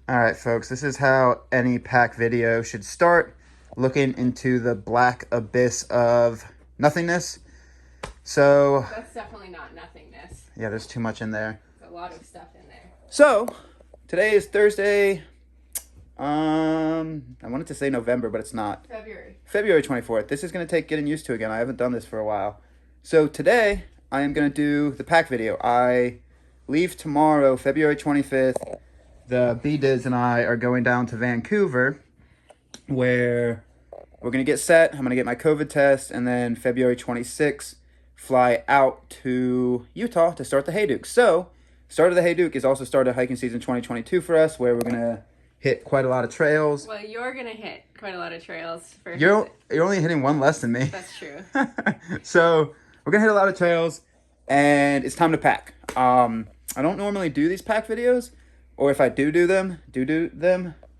All right, folks, this is how any pack video should start, looking into the black abyss of nothingness. So, That's definitely not nothingness. yeah, there's too much in there. There's a lot of stuff in there. So, today is Thursday. I wanted to say November, but it's not. February 24th. This is going to take getting used to again. I haven't done this for a while. So, today, I am going to do the pack video. I leave tomorrow, February 25th. The B-Dids and I are going down to Vancouver, where we're going to get set. I'm going to get my COVID test, and then February 26th, fly out to Utah to start the Hayduke. So, start of the Hayduke is also start of hiking season 2022 for us, where we're going to hit quite a lot of trails. Well, you're going to hit quite a lot of trails. You're only hitting one less than me. That's true. So, we're going to hit a lot of trails, and it's time to pack. I don't normally do these pack videos. Or if I do them,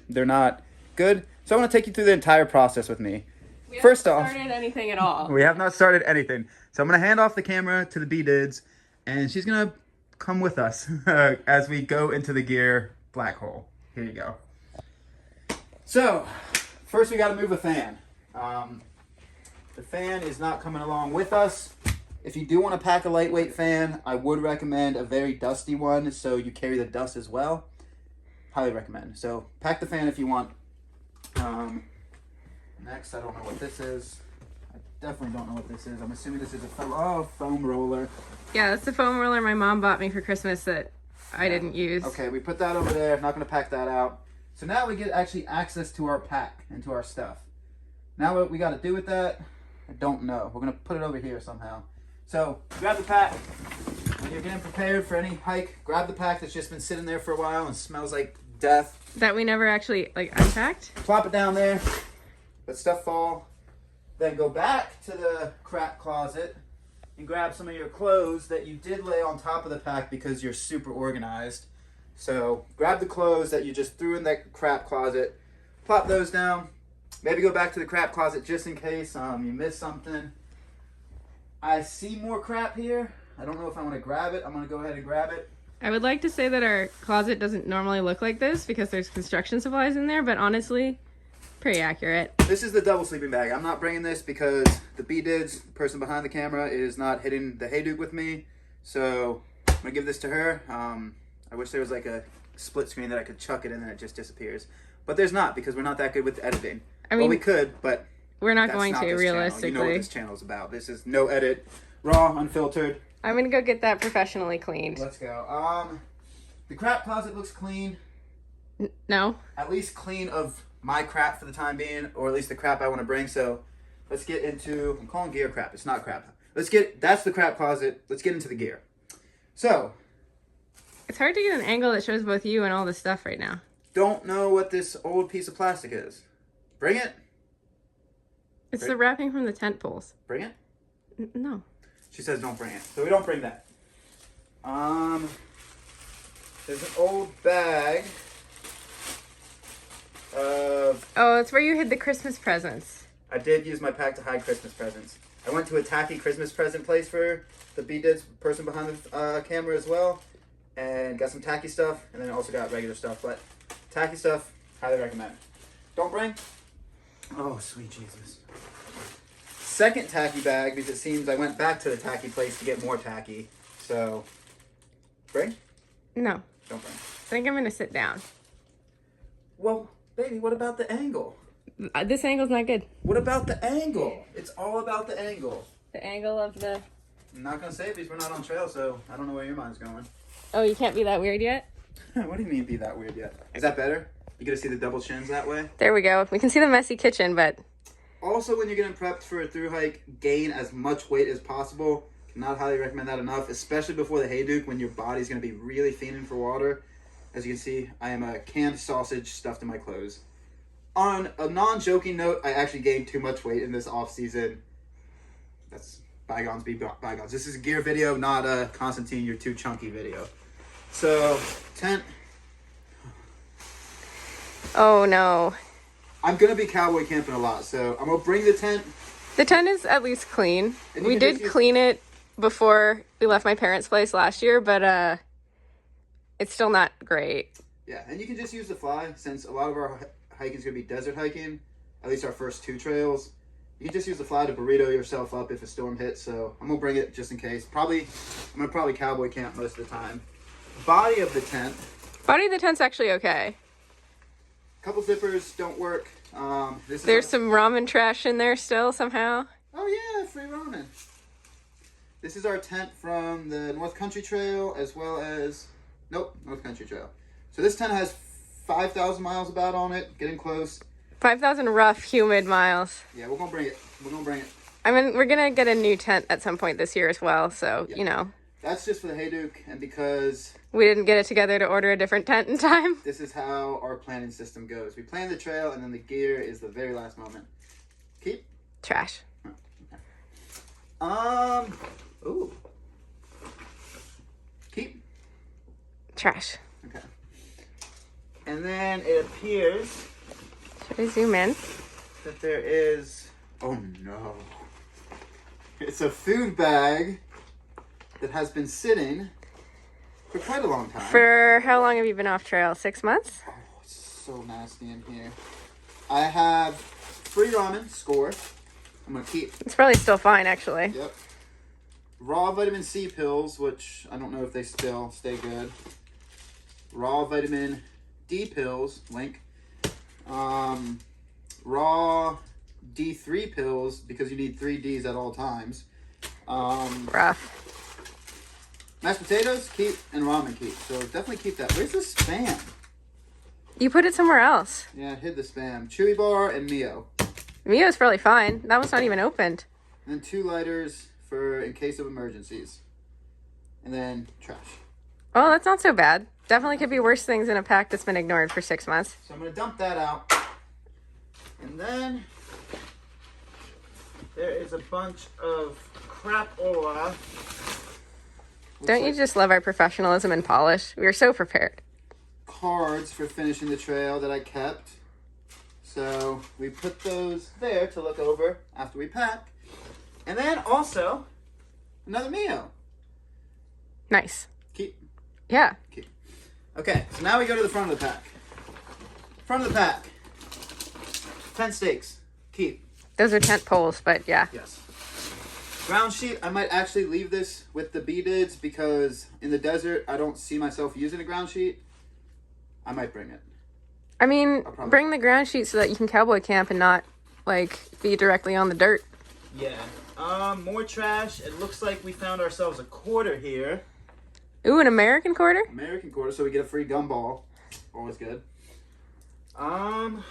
they're not good. So I want to take you through the entire process with me. We First haven't off, started anything at all. we have not started anything. So I'm going to hand off the camera to the B-Dids, and she's going to come with us as we go into the gear black hole. Here you go. So, first we got to move a fan. The fan is not coming along with us. If you do want to pack a lightweight fan, I would recommend a very dusty one so you carry the dust as well. Highly recommend. So pack the fan if you want. Next, I don't know what this is. I definitely don't know what this is. I'm assuming this is a foam roller. Yeah, that's the foam roller my mom bought me for Christmas that I didn't use. Okay, we put that over there. Not going to pack that out. So now we get actually access to our pack and to our stuff. Now what we got to do with that, I don't know. We're going to put it over here somehow. So, grab the pack. When you're getting prepared for any hike, grab the pack that's just been sitting there for a while and smells like death. That we never actually, unpacked? Plop it down there. Let stuff fall. Then go back to the crap closet and grab some of your clothes that you did lay on top of the pack because you're super organized. So, grab the clothes that you just threw in that crap closet. Plop those down. Maybe go back to the crap closet just in case you missed something. I see more crap here. I don't know if I want to grab it. I'm going to go ahead and grab it. I would like to say that our closet doesn't normally look like this because there's construction supplies in there, but honestly, pretty accurate. This is the double sleeping bag. I'm not bringing this because the B-Dids, the person behind the camera, is not hitting the Hayduke with me. So I'm going to give this to her. I wish there was like a split screen that I could chuck it in and it just disappears. But there's not because we're not that good with editing. I mean, well, we could, but... We're not going to, realistically. You know what this channel is about. This is no edit, raw, unfiltered. I'm going to go get that professionally cleaned. Let's go. The crap closet looks clean. No. At least clean of my crap for the time being, or at least the crap I want to bring. So let's get into, I'm calling gear crap. It's not crap. That's the crap closet. Let's get into the gear. So. It's hard to get an angle that shows both you and all this stuff right now. Don't know what this old piece of plastic is. Bring it. It's the wrapping from the tent poles. Bring it? No. She says don't bring it. So we don't bring that. There's an old bag of... Oh, it's where you hid the Christmas presents. I did use my pack to hide Christmas presents. I went to a tacky Christmas present place for the B-Dids person behind the camera as well. And got some tacky stuff. And then also got regular stuff. But tacky stuff, highly recommend. Don't bring... Oh, sweet Jesus. Second tacky bag, because it seems I went back to the tacky place to get more tacky. So, bring? No. Don't bring. I think I'm going to sit down. Well, baby, what about the angle? This angle's not good. What about the angle? It's all about the angle. The angle of the... I'm not going to say it because we're not on trail, so I don't know where your mind's going. Oh, you can't be that weird yet? What do you mean be that weird yet? Is that better? You get to see the double chins that way? There we go. We can see the messy kitchen, but... Also, when you're getting prepped for a thru-hike, gain as much weight as possible. Cannot highly recommend that enough, especially before the Hayduke when your body's going to be really fiending for water. As you can see, I am a canned sausage stuffed in my clothes. On a non-joking note, I actually gained too much weight in this off-season. That's bygones be bygones. This is a gear video, not a Constantine, you're too chunky video. So, tent... Oh, no. I'm going to be cowboy camping a lot, so I'm going to bring the tent. The tent is at least clean. We did clean it before we left my parents' place last year, but it's still not great. Yeah, and you can just use the fly since a lot of our hiking is going to be desert hiking, at least our first 2 trails. You can just use the fly to burrito yourself up if a storm hits, so I'm going to bring it just in case. I'm going to probably cowboy camp most of the time. Body of the tent. Body of the tent's actually okay. Couple zippers don't work. There's some ramen trash in there still somehow. Oh yeah, free ramen. This is our tent from the North Country Trail as well as... Nope, North Country Trail. So this tent has 5,000 miles about on it, getting close. 5,000 rough, humid miles. Yeah, we're going to bring it. We're going to bring it. I mean, we're going to get a new tent at some point this year as well, so, Yeah. you know. That's just for the Hayduke, and because... We didn't get it together to order a different tent in time. This is how our planning system goes. We plan the trail, and then the gear is the very last moment. Keep? Trash. Oh, okay. Ooh. Keep? Trash. Okay. And then it appears... Should I zoom in? That there is... Oh, no. It's a food bag that has been sitting for quite a long time. For how long have you been off trail? 6 months? Oh, it's so nasty in here. I have free ramen, score. I'm going to keep. It's probably still fine, actually. Yep. Raw vitamin C pills, which I don't know if they still stay good. Raw vitamin D pills, link. Raw D3 pills, because you need 3 Ds at all times. Rough. Mashed potatoes, keep, and ramen keep. So definitely keep that. Where's the Spam? You put it somewhere else. Yeah, I hid the Spam. Chewy bar and Mio. Mio's probably fine. That one's not even opened. And then 2 lighters for in case of emergencies. And then trash. Oh, that's not so bad. Definitely could be worse things in a pack that's been ignored for 6 months. So I'm going to dump that out. And then there is a bunch of crapola. Don't you just love our professionalism and polish? We are so prepared. Cards for finishing the trail that I kept. So we put those there to look over after we pack. And then also another Mio. Nice. Keep. Yeah. Keep. Okay, so now we go to the front of the pack. Front of the pack. Tent stakes. Keep. Those are tent poles, but yeah. Yes. Ground sheet, I might actually leave this with the beadeds because in the desert, I don't see myself using a ground sheet. I might bring it. I mean, bring the ground sheet so that you can cowboy camp and not, like, be directly on the dirt. Yeah. More trash. It looks like we found ourselves a quarter here. Ooh, an American quarter? American quarter, so we get a free gumball. Always good. And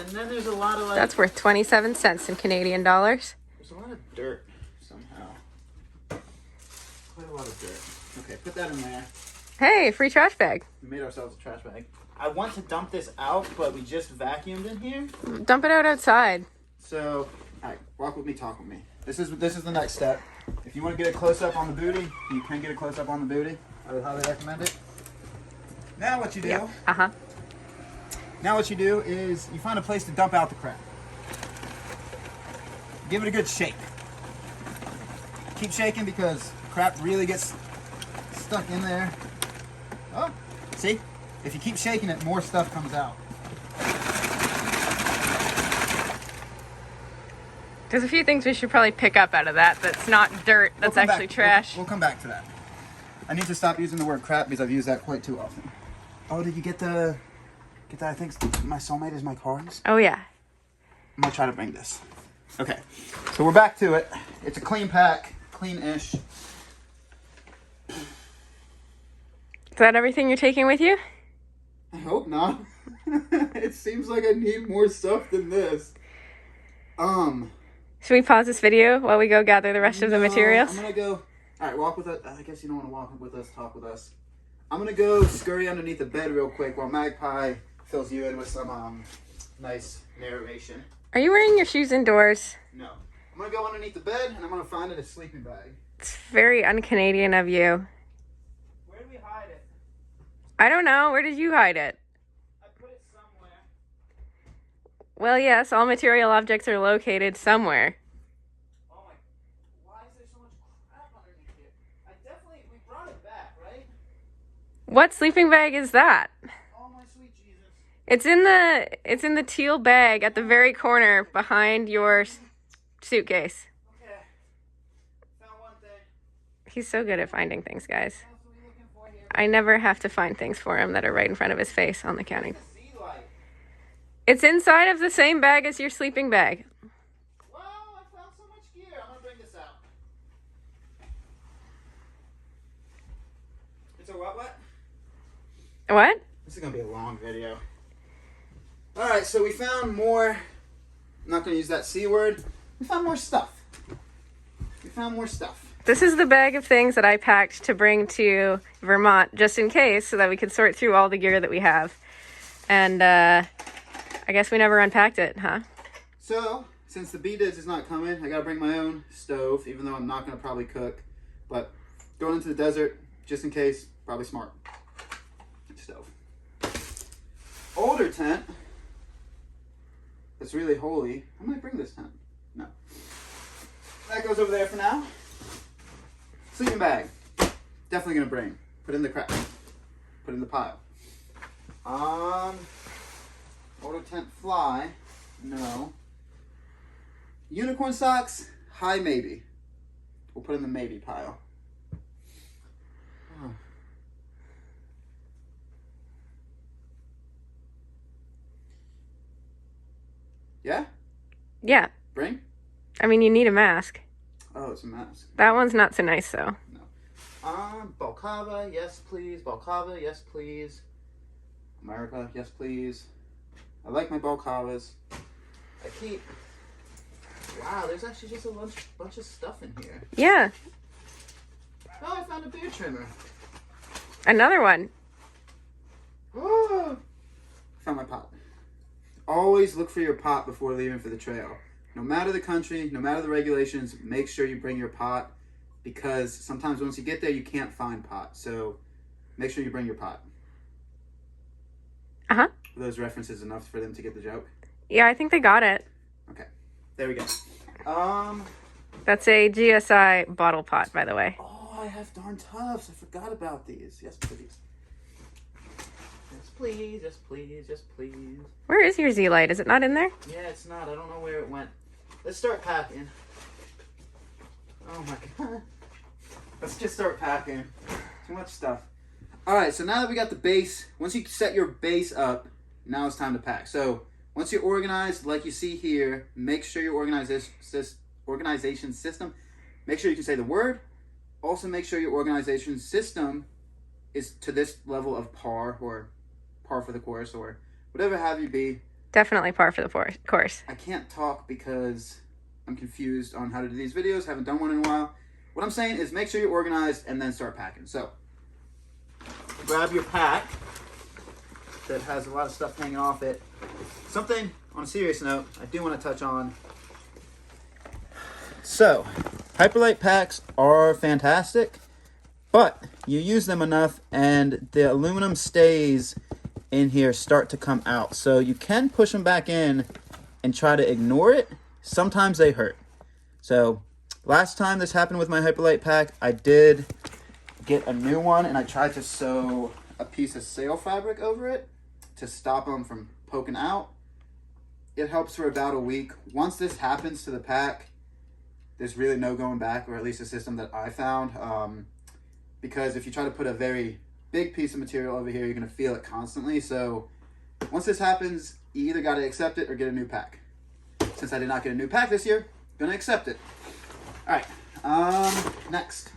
then there's a lot of, like... That's worth 27 cents in Canadian dollars. There's a lot of dirt, somehow. Quite a lot of dirt. Okay, put that in there. Hey, free trash bag. We made ourselves a trash bag. I want to dump this out, but we just vacuumed in here. Dump it out outside. So, all right, walk with me, talk with me. This is the next step. If you want to get a close-up on the booty, you can get a close-up on the booty. I would highly recommend it. Now what you do... Yep. Uh-huh. Now what you do is you find a place to dump out the crap. Give it a good shake. Keep shaking because crap really gets stuck in there. Oh, see? If you keep shaking it, more stuff comes out. There's a few things we should probably pick up out of that that's not dirt, that's actually trash. We'll come back to that. I need to stop using the word crap because I've used that quite too often. Oh, did you get that? I think my soulmate is my cards. Oh, yeah. I'm going to try to bring this. Okay, so we're back to it. It's a clean pack, clean-ish. Is that everything you're taking with you? I hope not. It seems like I need more stuff than this. Should we pause this video while we go gather the rest of the materials? I'm going to go... All right, walk with us. I guess you don't want to walk with us, talk with us. I'm going to go scurry underneath the bed real quick while Magpie fills you in with some nice narration. Are you wearing your shoes indoors? No. I'm going to go underneath the bed, and I'm going to find it a sleeping bag. It's very un-Canadian of you. Where did we hide it? I don't know. Where did you hide it? I put it somewhere. Well, yes, all material objects are located somewhere. Oh my... Why is there so much crap underneath here? We brought it back, right? What sleeping bag is that? Oh my It's in the teal bag at the very corner behind your suitcase. Okay. Found one thing. He's so good at finding things, guys. I never have to find things for him that are right in front of his face on the counting. It's inside of the same bag as your sleeping bag. Wow, I found so much gear. I'm gonna bring this out. It's a what? What? This is gonna be a long video. Alright, so we found more. I'm not gonna use that C word. We found more stuff. This is the bag of things that I packed to bring to Vermont just in case so that we could sort through all the gear that we have. And I guess we never unpacked it, huh? So, since the B-Dids is not coming, I gotta bring my own stove, even though I'm not gonna probably cook. But going into the desert, just in case, probably smart. Stove. Older tent. It's really holy. I might bring this tent. No. That goes over there for now. Sleeping bag. Definitely gonna bring. Put in the crap. Put in the pile. Older tent fly. No. Unicorn socks. High maybe. We'll put in the maybe pile. Oh. Yeah? Yeah. Bring? I mean, you need a mask. Oh, it's a mask. That one's not so nice, though. No. Balcava, yes please. Balcava, yes please. America, yes please. I like my balcavas. I keep... Wow, there's actually just a bunch of stuff in here. Yeah. Oh, I found a beard trimmer. Another one. Oh, found my pot. Always look for your pot before leaving for the trail. No matter the country, no matter the regulations, make sure you bring your pot, because sometimes once you get there, you can't find pot. So make sure you bring your pot. Uh-huh. Are those references enough for them to get the joke? Yeah, I think they got it. Okay. There we go. That's a GSI bottle pot, by the way. Oh, I have darn tufts. I forgot about these. Yes, please. Yes, please. Yes, please. Yes, please. Where is your Z-Light? Is it not in there? Yeah, it's not. I don't know where it went. Let's start packing. Oh my god. Let's just start packing. Too much stuff. Alright, so now that we got the base, once you set your base up, now it's time to pack. So, once you're organized, like you see here, make sure your organization system, make sure you can say the word. Also make sure your organization system is to this level of par, or par for the course, or whatever have you be. Definitely par for the course. I can't talk because I'm confused on how to do these videos. Haven't done one in a while. What I'm saying is make sure you're organized and then start packing. So, grab your pack that has a lot of stuff hanging off it. Something on a serious note I do want to touch on. So, hyperlight packs are fantastic, but you use them enough and the aluminum stays in here start to come out. So you can push them back in and try to ignore it. Sometimes they hurt. So last time this happened with my hyperlight pack, I did get a new one and I tried to sew a piece of sail fabric over it to stop them from poking out. It helps for about a week. Once this happens to the pack, there's really no going back, or at least a system that I found. Because if you try to put a very big piece of material over here, you're going to feel it constantly. So once this happens, you either got to accept it or get a new pack. Since I did not get a new pack this year, going to accept it. All right, next.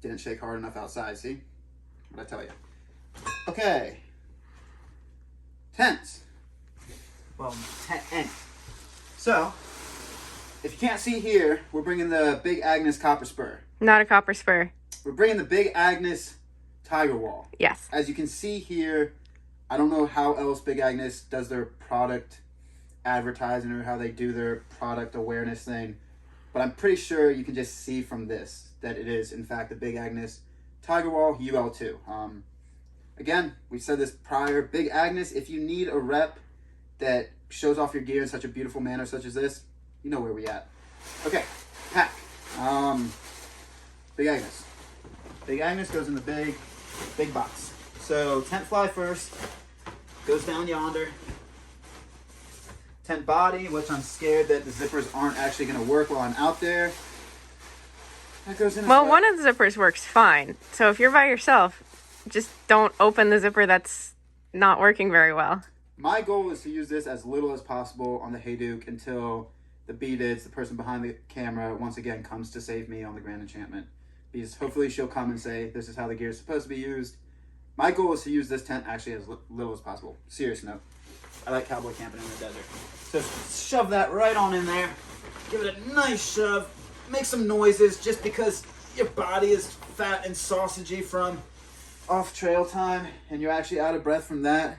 Didn't shake hard enough outside, see? What'd I tell you? Okay. Tents. Well, tent. So, if you can't see here, we're bringing the Big Agnes Copper Spur. Not a copper spur. We're bringing the Big Agnes Tiger Wall. Yes. As you can see here, I don't know how else Big Agnes does their product advertising or how they do their product awareness thing, but I'm pretty sure you can just see from this that it is, in fact, the Big Agnes Tiger Wall UL2. Again, we said this prior, Big Agnes, if you need a rep that shows off your gear in such a beautiful manner such as this, you know where we at. Okay, pack. Big Agnes. Big Agnes goes in the big big box. So tent fly first, goes down yonder. Tent body, which I'm scared that the zippers aren't actually going to work while I'm out there. That goes in. Well, one of the zippers works fine. So if you're by yourself, just don't open the zipper that's not working very well. My goal is to use this as little as possible on the Hayduke until the B-Dids, the person behind the camera, once again comes to save me on the Grand Enchantment. Because hopefully she'll come and say, this is how the gear is supposed to be used. My goal is to use this tent actually as little as possible. Serious note. I like cowboy camping in the desert. So shove that right on in there. Give it a nice shove. Make some noises just because your body is fat and sausagey from off trail time and you're actually out of breath from that.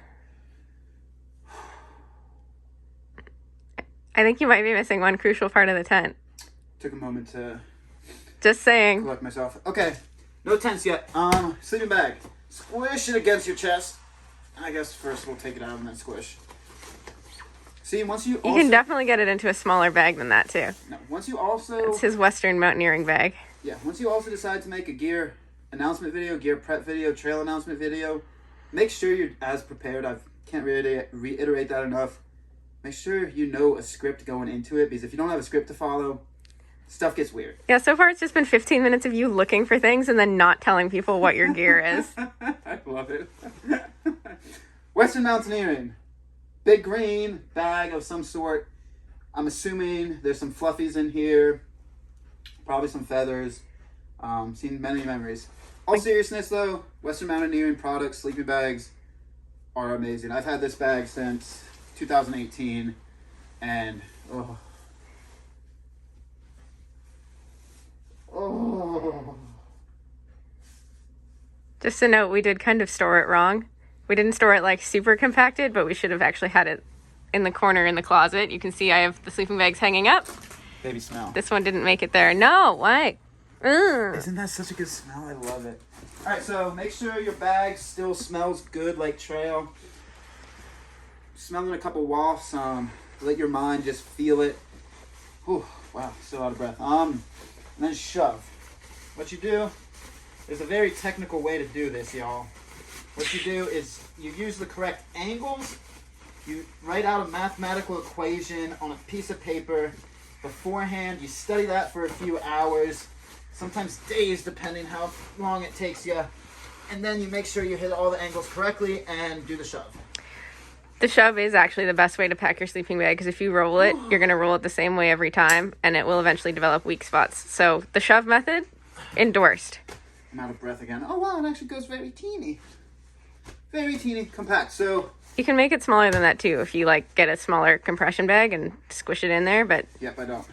I think you might be missing one crucial part of the tent. Took a moment to just saying. Collect myself. Okay, no tents yet. Sleeping bag. Squish it against your chest. I guess first we'll take it out and then squish. See, once you can definitely get it into a smaller bag than that too. No, once you also... It's his Western mountaineering bag. Yeah, once you also decide to make a gear announcement video, gear prep video, trail announcement video, make sure you're as prepared. I can't reiterate that enough. Make sure you know a script going into it, because if you don't have a script to follow, stuff gets weird. Yeah, so far it's just been 15 minutes of you looking for things and then not telling people what your gear is. I love it. Western mountaineering. Big green bag of some sort. I'm assuming there's some fluffies in here. Probably some feathers. Seen many memories. All seriousness though, Western mountaineering products, sleeping bags are amazing. I've had this bag since 2018 and oh. Just a note, we did kind of store it wrong. We didn't store it like super compacted, but we should have actually had it in the corner in the closet. You can see I have the sleeping bags hanging up. Baby smell. This one didn't make it there. No, why? Isn't that such a good smell? I love it. All right, so make sure your bag still smells good like trail. Smelling a couple wafts. Let your mind just feel it. Whew, wow, still out of breath. And then shove. What you do, there's a very technical way to do this, y'all. What you do is you use the correct angles. You write out a mathematical equation on a piece of paper beforehand. You study that for a few hours, sometimes days, depending how long it takes you. And then you make sure you hit all the angles correctly and do the shove. The shove is actually the best way to pack your sleeping bag, because if you roll it, you're going to roll it the same way every time, and it will eventually develop weak spots. So the shove method, endorsed. I'm out of breath again. Oh, wow, it actually goes very teeny. Very teeny, compact. So you can make it smaller than that, too, if you, like, get a smaller compression bag and squish it in there, but... Yep, I don't.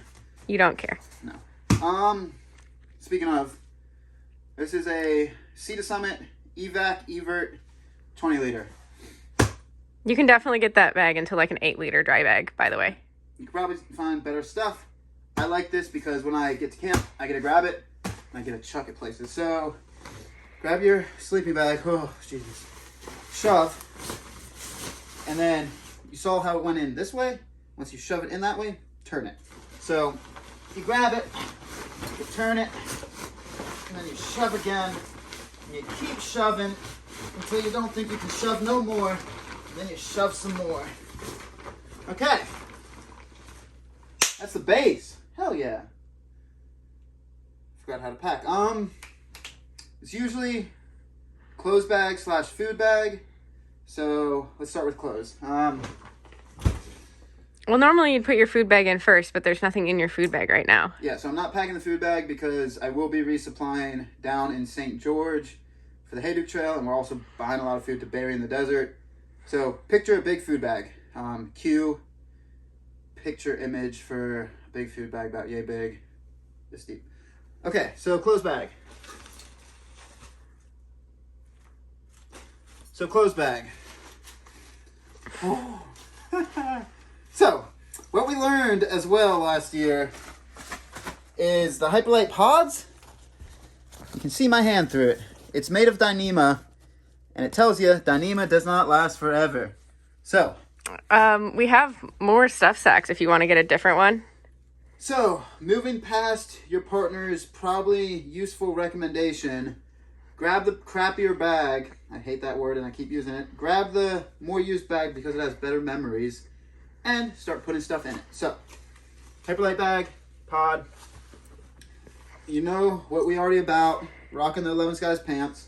You don't care. No. Speaking of, this is a Sea to Summit Evac Evert 20 liter. You can definitely get that bag into like an 8-liter dry bag, by the way. You can probably find better stuff. I like this because when I get to camp, I get to grab it and I get to chuck it places. So, grab your sleeping bag. Oh, Jesus. Shove. And then, you saw how it went in this way? Once you shove it in that way, turn it. So, you grab it, you turn it, and then you shove again, and you keep shoving until you don't think you can shove no more. Then you shove some more. Okay. That's the base. Hell yeah. Forgot how to pack. It's usually clothes bag / food bag. So let's start with clothes. Well, normally you'd put your food bag in first, but there's nothing in your food bag right now. Yeah, so I'm not packing the food bag because I will be resupplying down in St. George for the Hayduke Trail, and we're also buying a lot of food to bury in the desert. So picture a big food bag. Cue picture image for a big food bag about yay big, this deep. Okay, so clothes bag. So clothes bag. So what we learned as well last year is the Hyperlite pods. You can see my hand through it. It's made of Dyneema. And it tells you Dyneema does not last forever. So. We have more stuff sacks if you want to get a different one. So, moving past your partner's probably useful recommendation, grab the crappier bag. I hate that word and I keep using it. Grab the more used bag because it has better memories and start putting stuff in it. So, Hyperlight bag, pod. You know what we already about. Rocking the 11 Skies pants.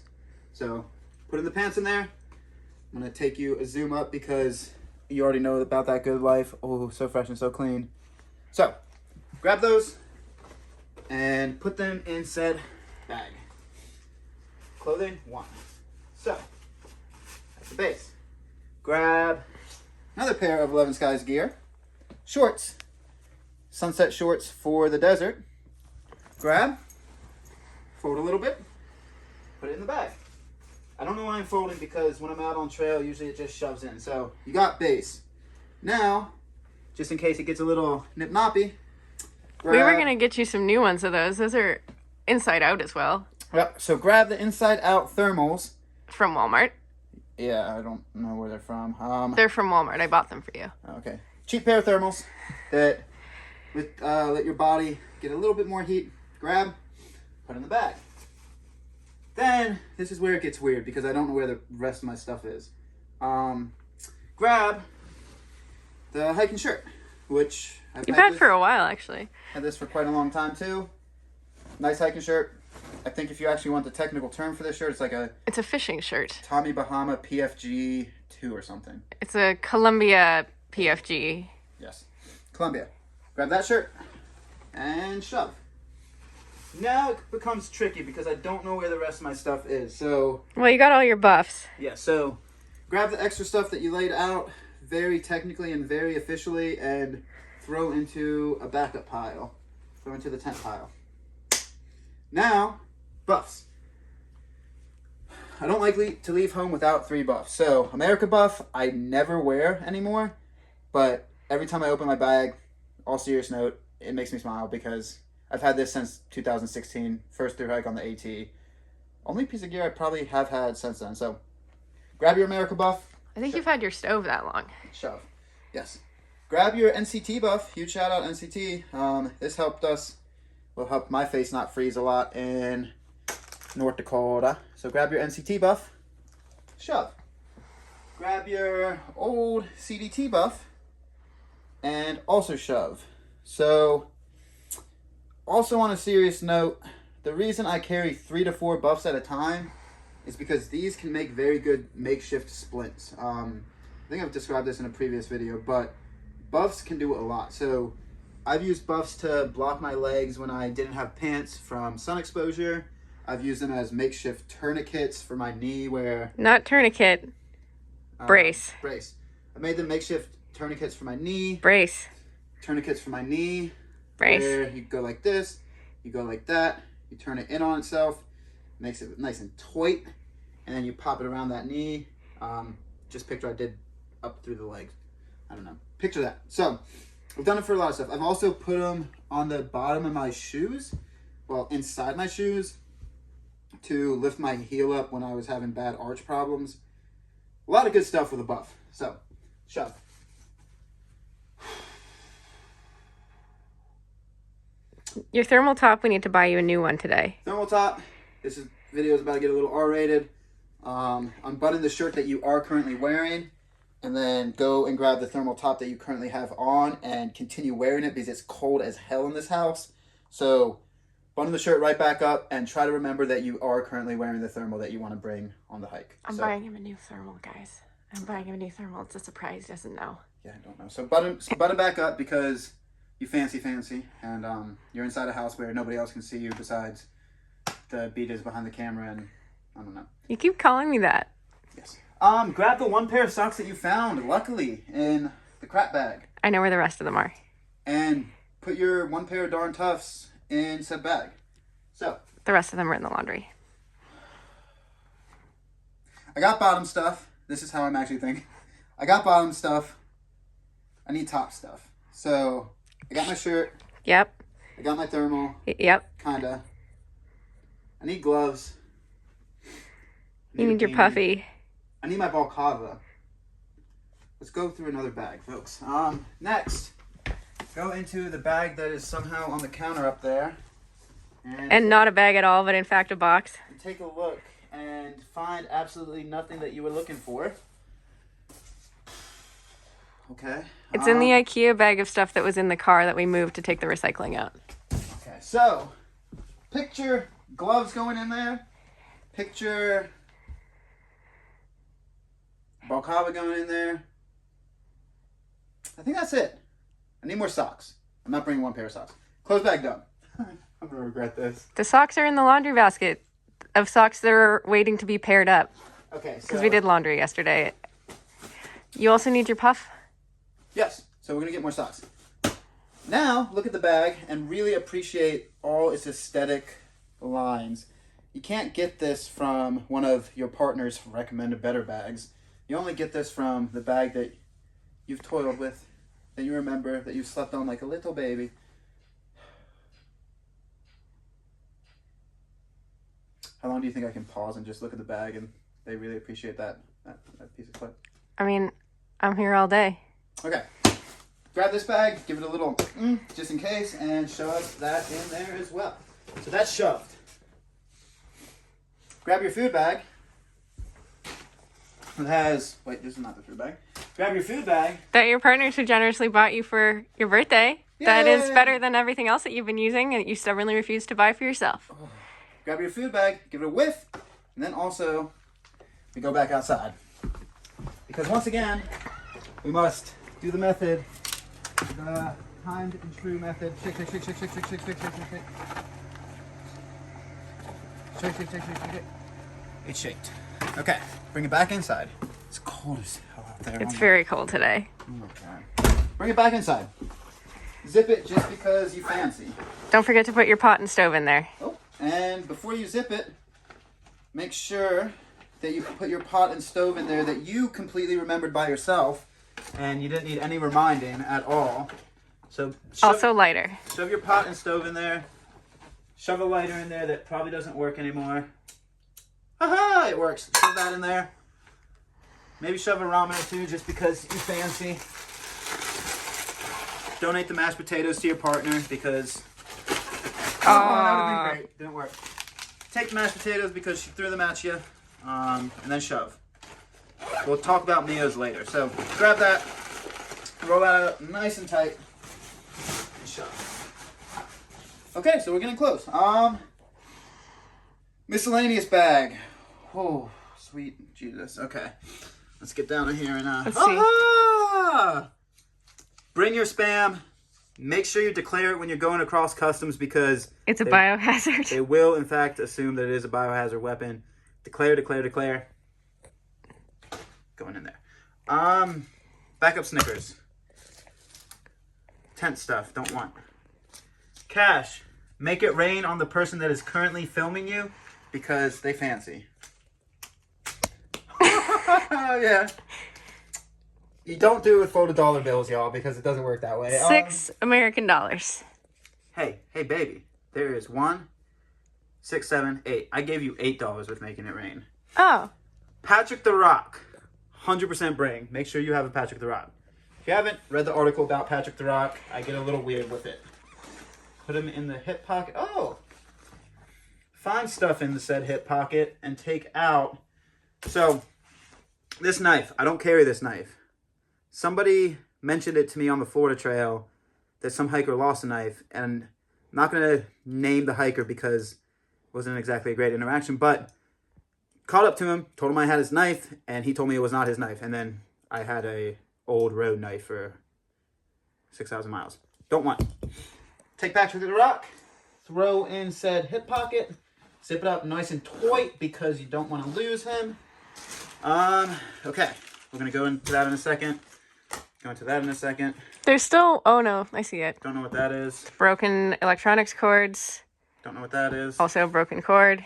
So, putting the pants in there. I'm going to take you a zoom up because you already know about that good life. Oh, so fresh and so clean. So, grab those and put them in said bag. Clothing, 1. So, that's the base. Grab another pair of 11 Skies gear. Shorts. Sunset shorts for the desert. Grab. Fold a little bit. Put it in the bag. I don't know why I'm folding because when I'm out on trail, usually it just shoves in. So, you got base. Now, just in case it gets a little nip-noppy. We were going to get you some new ones of those. Those are inside out as well. Yep. So grab the inside out thermals. From Walmart. Yeah, I don't know where they're from. They're from Walmart. I bought them for you. Okay. Cheap pair of thermals that let your body get a little bit more heat. Grab, put in the bag. Then, this is where it gets weird because I don't know where the rest of my stuff is. Grab the hiking shirt, which You've had for a while, actually. Had this for quite a long time, too. Nice hiking shirt. I think if you actually want the technical term for this shirt, it's like a... It's a fishing shirt. Tommy Bahama PFG 2 or something. It's a Columbia PFG. Yes. Columbia. Grab that shirt and shove. Now it becomes tricky because I don't know where the rest of my stuff is. So... Well, you got all your buffs. Yeah, so grab the extra stuff that you laid out very technically and very officially and throw into a backup pile. Throw into the tent pile. Now... buffs. I don't like to leave home without 3 buffs. So, America buff, I never wear anymore. But every time I open my bag, all serious note, it makes me smile because I've had this since 2016. First Thru-Hike on the AT. Only piece of gear I probably have had since then. So, grab your America buff. I think you've had your stove that long. Shove. Yes. Grab your NCT buff. Huge shout out NCT. This helped us. Will help my face not freeze a lot in North Dakota. So grab your NCT buff, shove. Grab your old CDT buff, and also shove. So, also on a serious note, the reason I carry 3 to 4 buffs at a time is because these can make very good makeshift splints. I think I've described this in a previous video, but buffs can do a lot. So, I've used buffs to block my legs when I didn't have pants from sun exposure. I've used them as makeshift tourniquets for my knee where... Not tourniquet. Brace. Brace. I made them makeshift tourniquets for my knee. Brace. Tourniquets for my knee. Brace. Where you go like this, you go like that, you turn it in on itself, makes it nice and tight, and then you pop it around that knee. Just picture I did up through the legs. I don't know. Picture that. So... I've done it for a lot of stuff. I've also put them on the bottom of my shoes, well, inside my shoes, to lift my heel up when I was having bad arch problems. A lot of good stuff with a buff. So, shove. Your thermal top, we need to buy you a new one today. Thermal top. This video is about to get a little R-rated. Unbutton the shirt that you are currently wearing. And then go and grab the thermal top that you currently have on and continue wearing it because it's cold as hell in this house. So button the shirt right back up and try to remember that you are currently wearing the thermal that you want to bring on the hike. I'm buying him a new thermal, guys. I'm buying him a new thermal. It's a surprise. He doesn't know. Yeah, I don't know. So button back up because you fancy. And you're inside a house where nobody else can see you besides the beaters behind the camera and I don't know. You keep calling me that. Yes. Grab the 1 pair of socks that you found, luckily, in the crap bag. I know where the rest of them are. And put your 1 pair of darn toughs in said bag. So. The rest of them are in the laundry. I got bottom stuff. This is how I'm actually thinking. I got bottom stuff. I need top stuff. So, I got my shirt. Yep. I got my thermal. Yep. Kinda. I need gloves. You need your puffy. I need my balaclava. Let's go through another bag, folks. Next, go into the bag that is somehow on the counter up there. And not a bag at all, but in fact a box. And take a look and find absolutely nothing that you were looking for. Okay. It's in the IKEA bag of stuff that was in the car that we moved to take the recycling out. Okay, so picture gloves going in there. Picture balaclava going in there. I think that's it. I need more socks. I'm not bringing one pair of socks. Clothes bag done. I'm gonna regret this. The socks are in the laundry basket of socks that are waiting to be paired up. Okay, so because we did laundry yesterday. You also need your puff? Yes, so we're gonna get more socks. Now, look at the bag and really appreciate all its aesthetic lines. You can't get this from one of your partner's recommended better bags. You only get this from the bag that you've toiled with, that you remember, that you slept on like a little baby. How long do you think I can pause and just look at the bag and they really appreciate that piece of clip? I mean, I'm here all day. Okay. Grab this bag, give it a little just in case, and shove that in there as well. So that's shoved. Grab your food bag. It has, wait, this is not the food bag. Grab your food bag. That your partner so generously bought you for your birthday. Yay! That is better than everything else that you've been using and that you stubbornly refuse to buy for yourself. Oh. Grab your food bag, give it a whiff, and then also we go back outside. Because once again, we must do the method. The timed and true method. Shake, shake, shake, shake, shake, shake, shake, shake, shake, shake, shake. Shake, shake, shake, shake, shake, shake. It's shaked. Okay, bring it back inside. It's cold as hell out there. It's very cold today. Okay. Bring it back inside. Zip it just because you fancy. Don't forget to put your pot and stove in there. Oh, and before you zip it, make sure that you put your pot and stove in there that you completely remembered by yourself. And you didn't need any reminding at all. So also lighter. Shove your pot and stove in there. Shove a lighter in there that probably doesn't work anymore. Haha, it works. Shove that in there. Maybe shove a ramen or two just because you fancy. Donate the mashed potatoes to your partner because... Oh, that would have been great. Didn't work. Take the mashed potatoes because she threw them at you. And then shove. We'll talk about Mio's later. So grab that, roll that out nice and tight, and shove. Okay, so we're getting close. Miscellaneous bag. Oh, sweet Jesus. Okay, let's get down in here and let's see. Bring your Spam. Make sure you declare it when you're going across customs because it's a biohazard. They will, in fact, assume that it is a biohazard weapon. Declare, declare, declare. Going in there. Backup Snickers. Tent stuff. Don't want. Cash. Make it rain on the person that is currently filming you because they fancy. Yeah. You don't do it with folded dollar bills, y'all, because it doesn't work that way. $6 American dollars. Hey, baby. There is 1, 6, 7, 8. I gave you $8 with making it rain. Oh. Patrick the Rock. 100% bring. Make sure you have a Patrick the Rock. If you haven't read the article about Patrick the Rock, I get a little weird with it. Put him in the hip pocket. Oh! Find stuff in the said hip pocket and take out. So, this knife. I don't carry this knife. Somebody mentioned it to me on the Florida Trail that some hiker lost a knife. And I'm not going to name the hiker because it wasn't exactly a great interaction, but caught up to him, told him I had his knife, and he told me it was not his knife. And then I had a old road knife for 6,000 miles. Don't want. Take Patrick the Rock, throw in said hip pocket, zip it up nice and tight because you don't want to lose him. Okay, we're going to go into that in a second. Go into that in a second. There's still, oh no, I see it. Don't know what that is. Broken electronics cords. Don't know what that is. Also broken cord.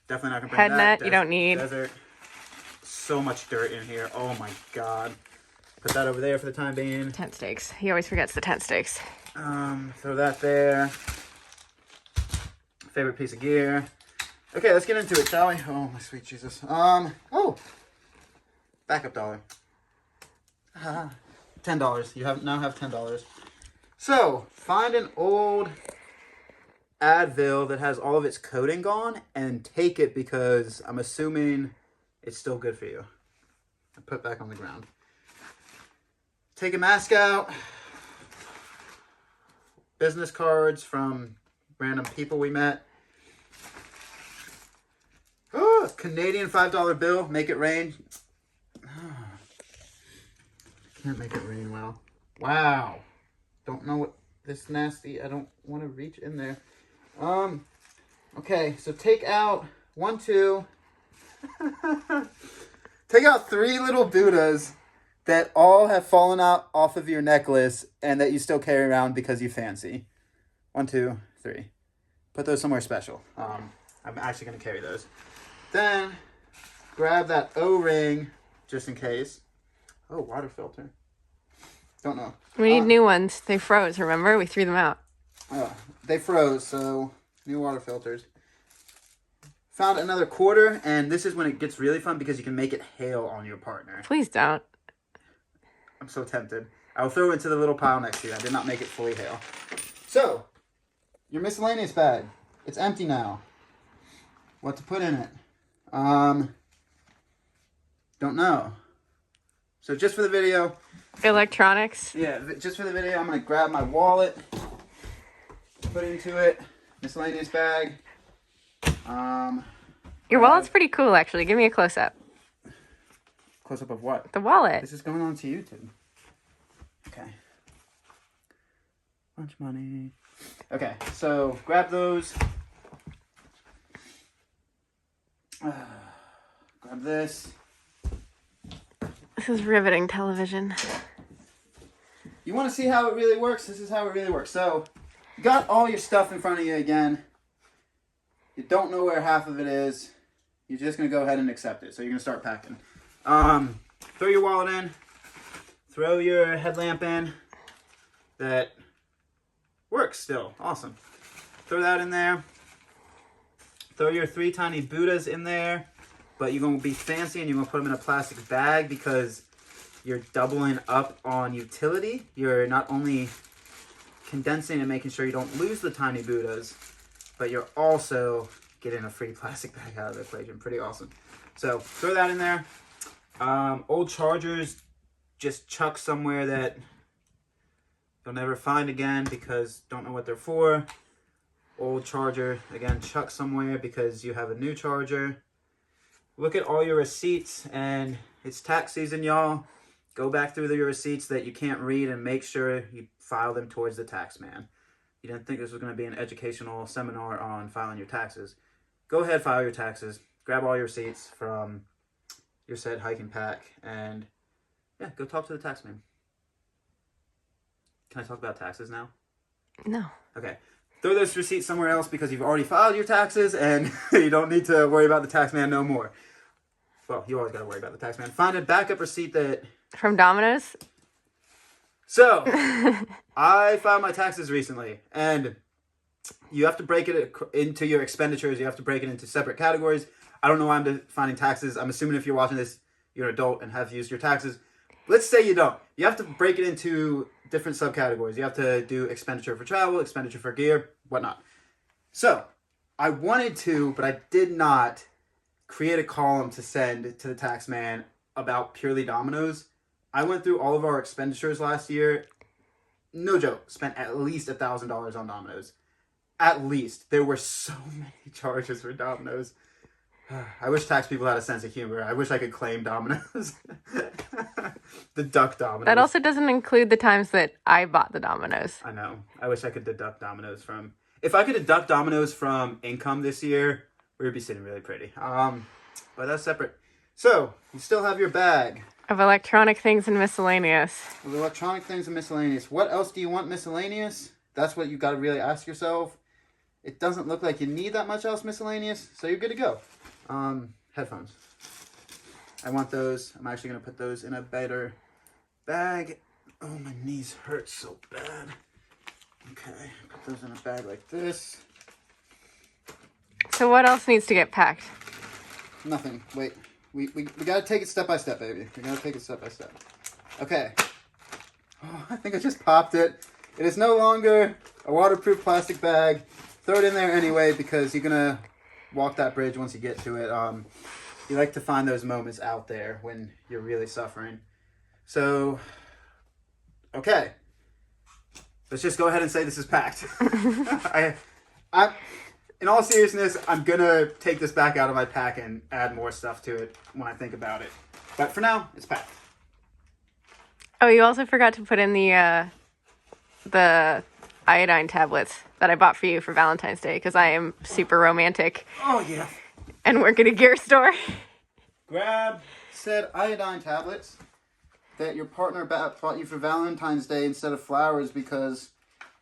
Definitely not going to bring that. Head net, you don't need. Desert. So much dirt in here. Oh my God. Put that over there for the time being. Tent stakes. He always forgets the tent stakes. Throw that there. Favorite piece of gear. Okay, let's get into it, shall we? Oh, my sweet Jesus. Oh. Backup dollar. $10. You now have $10. So, find an old Advil that has all of its coating gone and take it because I'm assuming it's still good for you. I put it back on the ground. Take a mask out. Business cards from random people we met. Oh, Canadian $5 bill. Make it rain. Can't make it rain well. Wow. Don't know what this nasty. I don't want to reach in there. Okay, so take out 1, 2. Take out 3 little Buddhas that all have fallen out off of your necklace and that you still carry around because you fancy. 1, 2, 3. Put those somewhere special. I'm actually going to carry those. Then grab that O-ring just in case. Oh, water filter. Don't know. We need new ones. They froze, remember? We threw them out. They froze, so new water filters. Found another quarter, and this is when it gets really fun because you can make it hail on your partner. Please don't. I'm so tempted. I'll throw it into the little pile next to you. I did not make it fully hail. So, your miscellaneous bag. It's empty now. What to put in it? Don't know. So just for the video. Electronics. Yeah, just for the video, I'm going to grab my wallet. Put it into it. Miscellaneous bag. Your wallet's pretty cool, actually. Give me a close-up. Close-up of what? The wallet. This is going on to YouTube. Okay. Lunch money. Okay, so grab those. Grab this. This is riveting television. You want to see how it really works? This is how it really works. So, you got all your stuff in front of you again. You don't know where half of it is. You're just going to go ahead and accept it. So you're going to start packing. Throw your wallet in. Throw your headlamp in. That works still. Awesome. Throw that in there. Throw your 3 tiny Buddhas in there. But you're going to be fancy and you're going to put them in a plastic bag because you're doubling up on utility. You're not only condensing and making sure you don't lose the tiny Buddhas, but you're also getting a free plastic bag out of the equation. Pretty awesome. So throw that in there. Old chargers, just chuck somewhere that you'll never find again because don't know what they're for. Old charger, again, chuck somewhere because you have a new charger. Look at all your receipts, and it's tax season, y'all. Go back through your receipts that you can't read and make sure you file them towards the tax man. You didn't think this was going to be an educational seminar on filing your taxes. Go ahead, file your taxes. Grab all your receipts from your said hiking pack, and yeah, go talk to the tax man. Can I talk about taxes now? No. Okay. Throw those receipts somewhere else because you've already filed your taxes and you don't need to worry about the tax man no more. Well, you always got to worry about the tax man. Find a backup receipt that... From Domino's? So, I filed my taxes recently, and you have to break it into your expenditures. You have to break it into separate categories. I don't know why I'm defining taxes. I'm assuming if you're watching this, you're an adult and have used your taxes. Let's say you don't. You have to break it into different subcategories. You have to do expenditure for travel, expenditure for gear, whatnot. So, I wanted to, but I did not create a column to send to the tax man about purely Domino's. I went through all of our expenditures last year. No joke. Spent at least $1,000 on Domino's. At least. There were so many charges for Domino's. I wish tax people had a sense of humor. I wish I could claim Domino's. Deduct Domino's. That also doesn't include the times that I bought the Domino's. I know. I wish I could deduct Domino's from... If I could deduct Domino's from income this year, we would be sitting really pretty. But that's separate. So, you still have your bag. Of electronic things and miscellaneous. Of electronic things and miscellaneous. What else do you want miscellaneous? That's what you got to really ask yourself. It doesn't look like you need that much else miscellaneous, so you're good to go. Headphones. I want those. I'm actually going to put those in a better bag. Oh, my knees hurt so bad. Okay, put those in a bag like this. So what else needs to get packed? Nothing. Wait. We got to take it step by step, baby. We got to take it step by step. Okay. Oh, I think I just popped it. It is no longer a waterproof plastic bag. throw it in there anyway because you're gonna walk that bridge once you get to it. You like to find those moments out there when you're really suffering. So, okay. Let's just go ahead and say this is packed. In all seriousness, I'm going to take this back out of my pack and add more stuff to it when I think about it. But for now, it's packed. Oh, you also forgot to put in the iodine tablets that I bought for you for Valentine's Day because I am super romantic. Oh, yeah. And work at a gear store. Grab said iodine tablets that your partner bought you for Valentine's Day instead of flowers because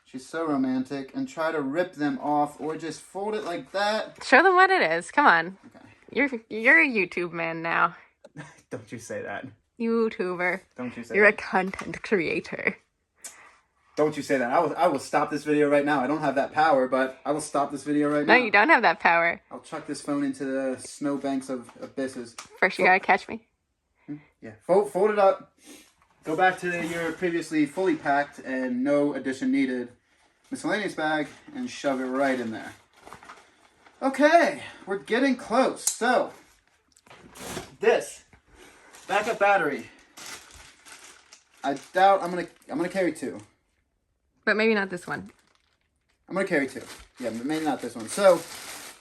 she's so romantic, and try to rip them off or just fold it like that. Show them what it is. Come on. Okay. You're a YouTube man now. Don't you say that. YouTuber. Don't you say You're that. a content creator. Don't you say that. I will stop this video right now. I don't have that power, but I will stop this video right now. No, you don't have that power. I'll chuck this phone into the snowbanks of abysses. First, you gotta catch me. Yeah. Fold it up. Go back to your previously fully packed and no addition needed miscellaneous bag and shove it right in there. Okay, we're getting close. So, this backup battery. I doubt I'm gonna carry 2. But maybe not this one. I'm gonna carry 2. Yeah, but maybe not this one. So,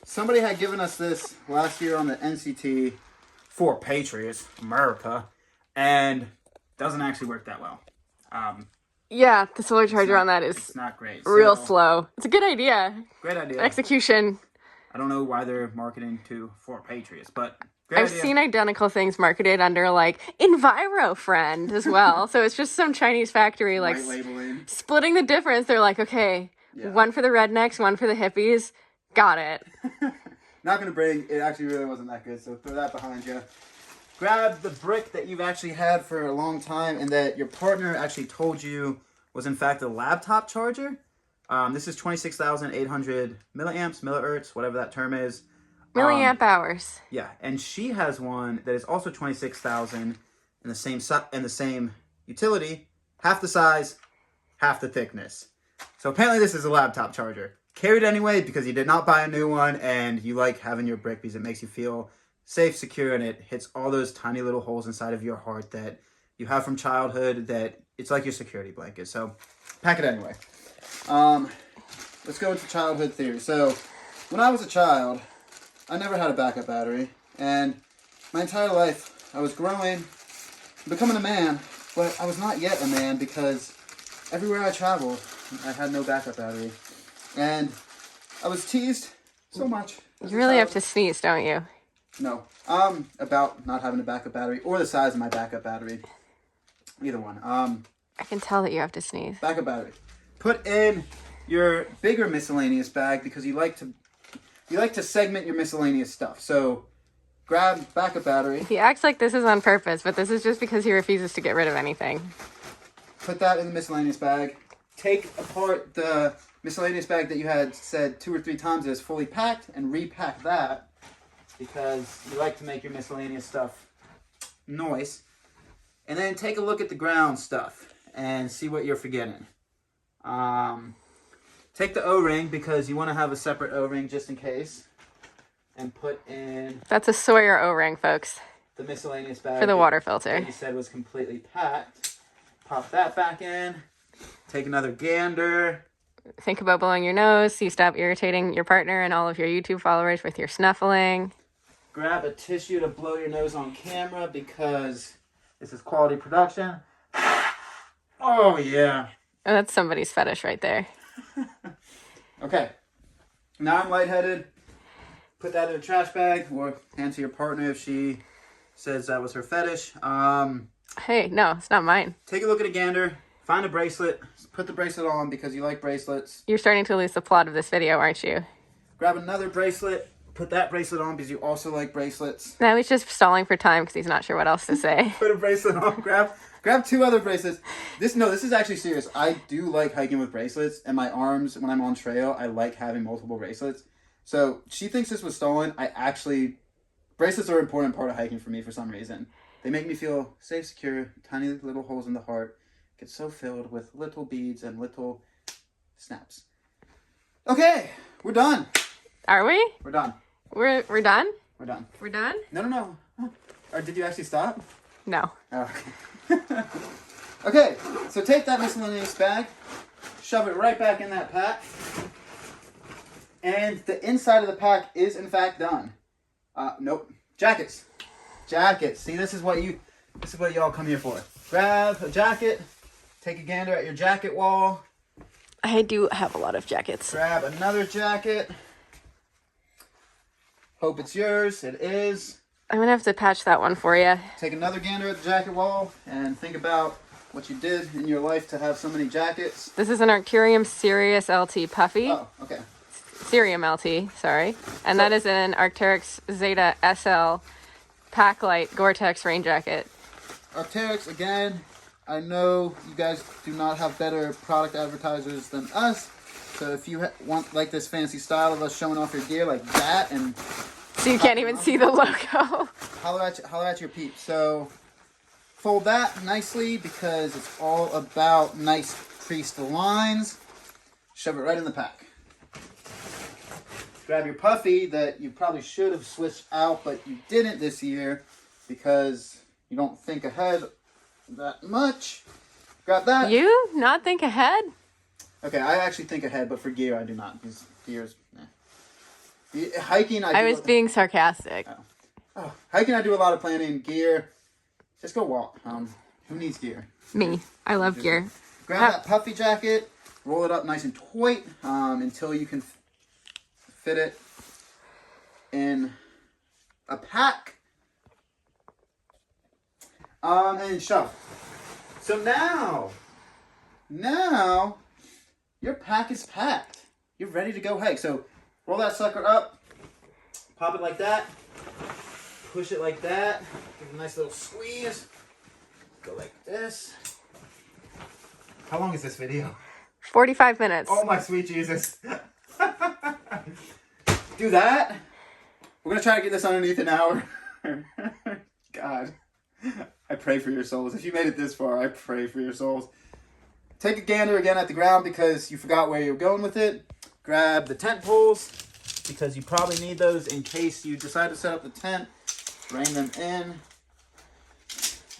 somebody had given us this last year on the NCT for Patriots, America, and doesn't actually work that well. Yeah, the solar charger on that is it's not great. Real slow. It's a good idea. Great idea. Execution. I don't know why they're marketing to for Patriots, but I've seen identical things marketed under like Enviro Friend as well. So it's just some Chinese factory like white labeling. Splitting the difference. They're like, okay, one for the rednecks, one for the hippies. Got it. Not gonna bring. It actually really wasn't that good. So throw that behind you. Grab the brick that you've actually had for a long time and that your partner actually told you was in fact a laptop charger. This is 26,800 milliamps, whatever that term is. Milliamp hours. Yeah, and she has one that is also 26,000 in the same utility, half the size, half the thickness. So apparently this is a laptop charger. Carry it anyway because you did not buy a new one and you like having your brick because it makes you feel safe, secure, and it hits all those tiny little holes inside of your heart that you have from childhood that it's like your security blanket. So pack it anyway. Let's go into childhood theory. So when I was a child, I never had a backup battery, and my entire life I was growing, becoming a man, but I was not yet a man because everywhere I traveled, I had no backup battery, and I was teased so much. You really have to sneeze, don't you? No. About not having a backup battery or the size of my backup battery. Either one. I can tell that you have to sneeze. Backup battery. Put in your bigger miscellaneous bag because you like to segment your miscellaneous stuff. So grab backup battery. He acts like this is on purpose, but this is just because he refuses to get rid of anything. Put that in the miscellaneous bag. Take apart the miscellaneous bag that you had said 2 or 3 times is fully packed and repack that because you like to make your miscellaneous stuff noise. And then take a look at the ground stuff and see what you're forgetting. Take the O-ring because you want to have a separate O-ring just in case. And put in... That's a Sawyer O-ring, folks. The miscellaneous bag. For the water filter. That you said was completely packed. Pop that back in. Take another gander. Think about blowing your nose so you stop irritating your partner and all of your YouTube followers with your snuffling. Grab a tissue to blow your nose on camera because this is quality production. Oh, yeah. Oh, that's somebody's fetish right there. Okay. Now I'm lightheaded. Put that in a trash bag or hand to your partner if she says that was her fetish. Hey, no, it's not mine. Take a look at a gander. Find a bracelet. Put the bracelet on because you like bracelets. You're starting to lose the plot of this video, aren't you? Grab another bracelet. Put that bracelet on because you also like bracelets. No, he's just stalling for time because he's not sure what else to say. Put a bracelet on. Grab 2 other bracelets. This is actually serious. I do like hiking with bracelets, and my arms, when I'm on trail, I like having multiple bracelets. So she thinks this was stolen. Bracelets are an important part of hiking for me for some reason. They make me feel safe, secure, tiny little holes in the heart. Get so filled with little beads and little snaps. Okay, we're done. Are we? We're done. We're done? We're done. We're done? No. Or did you actually stop? No. Oh. Okay, so take that miscellaneous bag, shove it right back in that pack, and the inside of the pack is in fact done. Nope. Jackets. See, this is what y'all come here for. Grab a jacket, take a gander at your jacket wall. I do have a lot of jackets. Grab another jacket. Hope it's yours. It is. I'm gonna have to patch that one for you. Take another gander at the jacket wall and think about what you did in your life to have so many jackets. This is an Arcturium Sirius LT Puffy. Oh, okay. Cerium LT, sorry. And that is an Arc'teryx Zeta SL Packlight Gore-Tex rain jacket. Arc'teryx, again, I know you guys do not have better product advertisers than us. So if you want like this fancy style of us showing off your gear like that, and so you can't even see the logo. Holler at your peeps. So fold that nicely because it's all about nice creased lines. Shove it right in the pack. Grab your puffy that you probably should have switched out, but you didn't this year because you don't think ahead that much. Grab that. You not think ahead? Okay, I actually think ahead, but for gear I do not. Because gear's, hiking I was being sarcastic. Hiking I do a lot of planning. Gear, just go walk. Who needs gear? Me. I love gear. Grab that puffy jacket, roll it up nice and tight until you can fit it in a pack. And shove. So now your pack is packed. You're ready to go hike. So roll that sucker up, pop it like that, push it like that, give it a nice little squeeze, go like this. How long is this video? 45 minutes. Oh my sweet Jesus. Do that. We're going to try to get this underneath an hour. God. I pray for your souls. If you made it this far, I pray for your souls. Take a gander again at the ground because you forgot where you were going with it. Grab the tent poles because you probably need those in case you decide to set up the tent. Bring them in.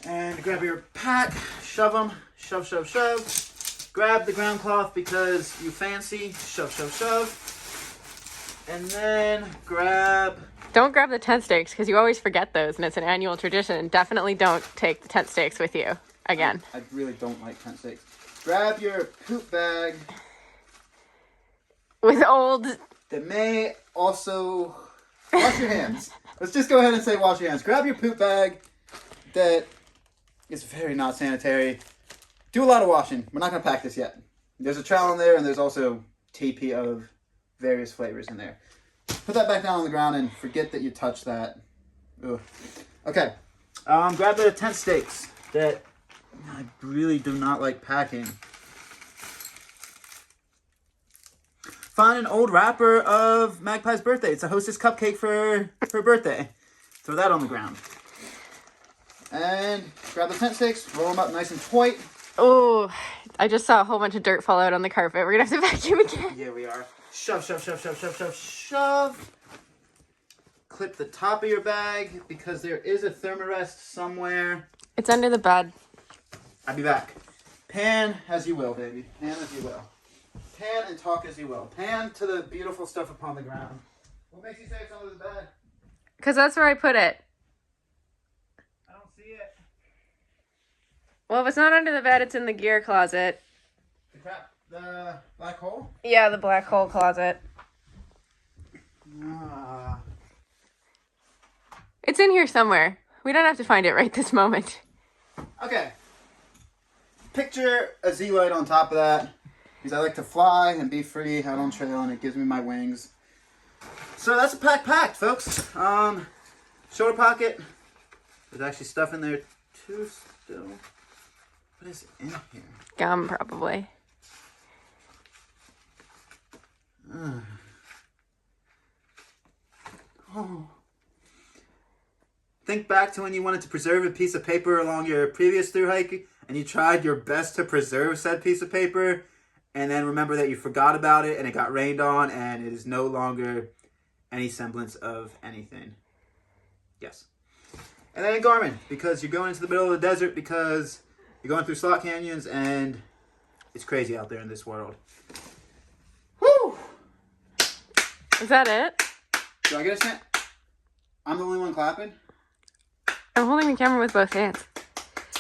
And grab your pack. Shove them. Shove, shove, shove. Grab the ground cloth because you fancy. Shove, shove, shove. And then grab... Don't grab the tent stakes because you always forget those and it's an annual tradition. Definitely don't take the tent stakes with you again. I really don't like tent stakes. Grab your poop bag. With old... That may also... Wash your hands. Let's just go ahead and say wash your hands. Grab your poop bag that is very not sanitary. Do a lot of washing. We're not going to pack this yet. There's a trowel in there and there's also TP of various flavors in there. Put that back down on the ground and forget that you touched that. Ugh. Okay. Grab the tent stakes that I really do not like packing. Find an old wrapper of Magpie's birthday. It's a hostess cupcake for her birthday. Throw that on the ground. And grab the tent stakes, roll them up nice and tight. Oh, I just saw a whole bunch of dirt fall out on the carpet. We're going to have to vacuum again. Yeah, we are. Shove, shove, shove, shove, shove, shove, shove. Clip the top of your bag because there is a thermarest somewhere. It's under the bed. I'll be back. Pan as you will, baby. Pan as you will. Pan and talk as you will. Pan to the beautiful stuff upon the ground. What makes you say it's under the bed? Because that's where I put it. I don't see it. Well, if it's not under the bed, it's in the gear closet. The black hole? Yeah, the black hole closet. It's in here somewhere. We don't have to find it right this moment. Okay. Picture a Z-light on top of that. Because I like to fly and be free out on trail and it gives me my wings. So that's a pack packed, folks. Shoulder pocket. There's actually stuff in there too still. What is in here? Gum, probably. Oh. Think back to when you wanted to preserve a piece of paper along your previous thru hike and you tried your best to preserve said piece of paper and then remember that you forgot about it and it got rained on and it is no longer any semblance of anything. Yes. And then Garmin, because you're going into the middle of the desert, because you're going through slot canyons and it's crazy out there in this world. Woo! Is that it? Do I get a chance? I'm the only one clapping? I'm holding the camera with both hands.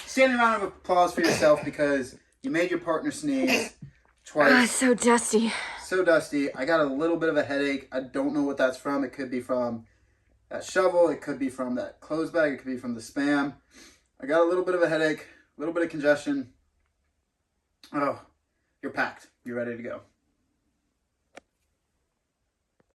Standing round of applause for yourself because you made your partner sneeze twice. Oh, it's so dusty. So dusty. I got a little bit of a headache. I don't know what that's from. It could be from that shovel. It could be from that clothes bag. It could be from the Spam. I got a little bit of a headache, a little bit of congestion. Oh, you're packed. You're ready to go.